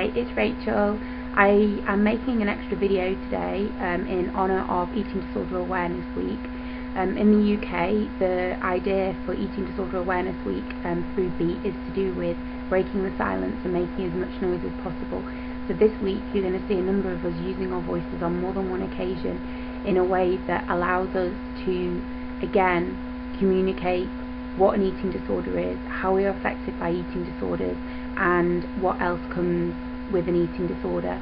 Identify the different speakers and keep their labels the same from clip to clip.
Speaker 1: Hi, it's Rachel. I am making an extra video today in honour of Eating Disorder Awareness Week. In the UK, the idea for Eating Disorder Awareness Week through BEAT is to do with breaking the silence and making as much noise as possible. So this week you're going to see a number of us using our voices on more than one occasion in a way that allows us to, again, communicate what an eating disorder is, how we are affected by eating disorders, and what else comes with an eating disorder.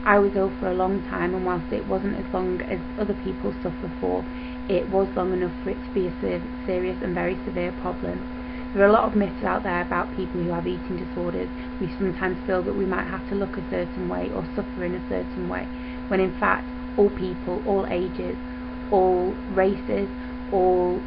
Speaker 1: I was ill for a long time, and whilst it wasn't as long as other people suffer for, it was long enough for it to be a serious and very severe problem. There are a lot of myths out there about people who have eating disorders. We sometimes feel that we might have to look a certain way or suffer in a certain way, when in fact all people, all ages, all races, all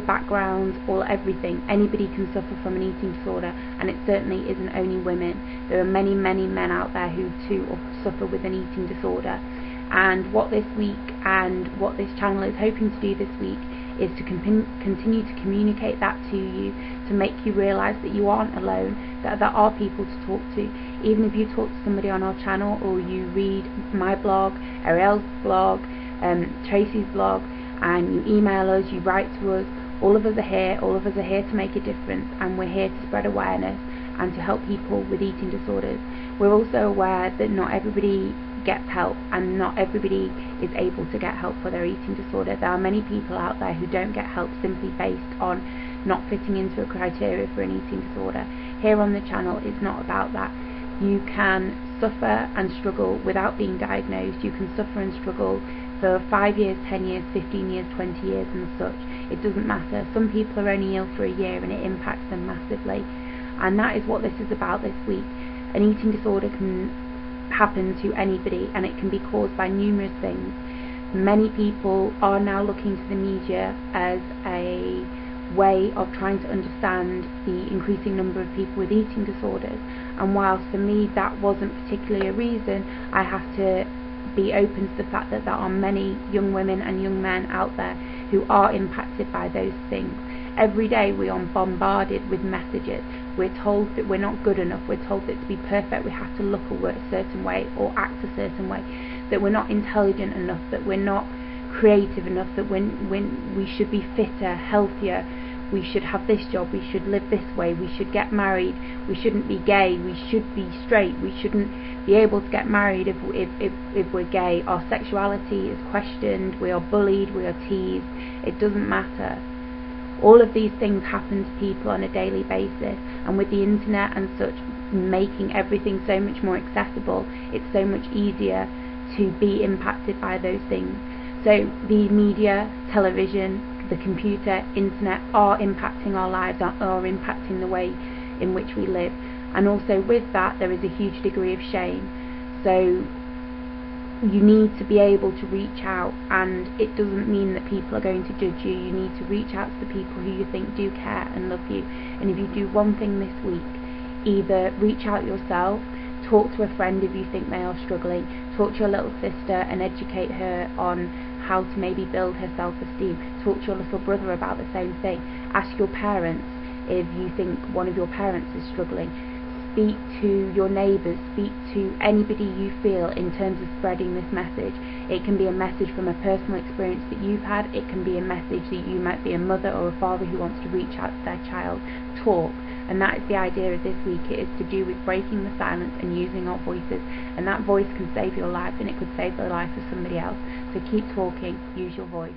Speaker 1: backgrounds, all everything, anybody can suffer from an eating disorder, and it certainly isn't only women. There are many men out there who too suffer with an eating disorder. And what this week and what this channel is hoping to do this week is to continue to communicate that to you, to make you realise that you aren't alone, that there are people to talk to. Even if you talk to somebody on our channel, or you read my blog, Ariel's blog, Tracy's blog, and you email us, you write to us, all of us are here to make a difference, and we're here to spread awareness and to help people with eating disorders. We're also aware that not everybody gets help, and not everybody is able to get help for their eating disorder. There are many people out there who don't get help simply based on not fitting into a criteria for an eating disorder. Here on the channel, it's not about that. You can suffer and struggle without being diagnosed. You can suffer and struggle for 5 years, 10 years, 15 years, 20 years and such. It doesn't matter. Some people are only ill for a year and it impacts them massively. And that is what this is about this week. An eating disorder can happen to anybody, and it can be caused by numerous things. Many people are now looking to the media as a way of trying to understand the increasing number of people with eating disorders, and whilst for me that wasn't particularly a reason, I have to be open to the fact that there are many young women and young men out there who are impacted by those things. Every day we are bombarded with messages. We're told that we're not good enough. We're told that to be perfect we have to look a certain way or act a certain way, that we're not intelligent enough, that we're not creative enough, that when we should be fitter, healthier, we should have this job, we should live this way, we should get married, we shouldn't be gay, we should be straight, we shouldn't be able to get married if we're gay. Our sexuality is questioned, we are bullied, we are teased. It doesn't matter. All of these things happen to people on a daily basis, and with the internet and such making everything so much more accessible, it's so much easier to be impacted by those things. So the media, television, the computer, internet are impacting our lives, are impacting the way in which we live. And also with that there is a huge degree of shame. So you need to be able to reach out, and it doesn't mean that people are going to judge you. You need to reach out to the people who you think do care and love you. And if you do one thing this week, either reach out yourself, talk to a friend if you think they are struggling, talk to your little sister and educate her on how to maybe build her self-esteem, talk to your little brother about the same thing, ask your parents if you think one of your parents is struggling, speak to your neighbours, speak to anybody you feel in terms of spreading this message. It can be a message from a personal experience that you've had, it can be a message that you might be a mother or a father who wants to reach out to their child. Talk. And that is the idea of this week. It is to do with breaking the silence and using our voices, and that voice can save your life, and it could save the life of somebody else. So keep talking, use your voice.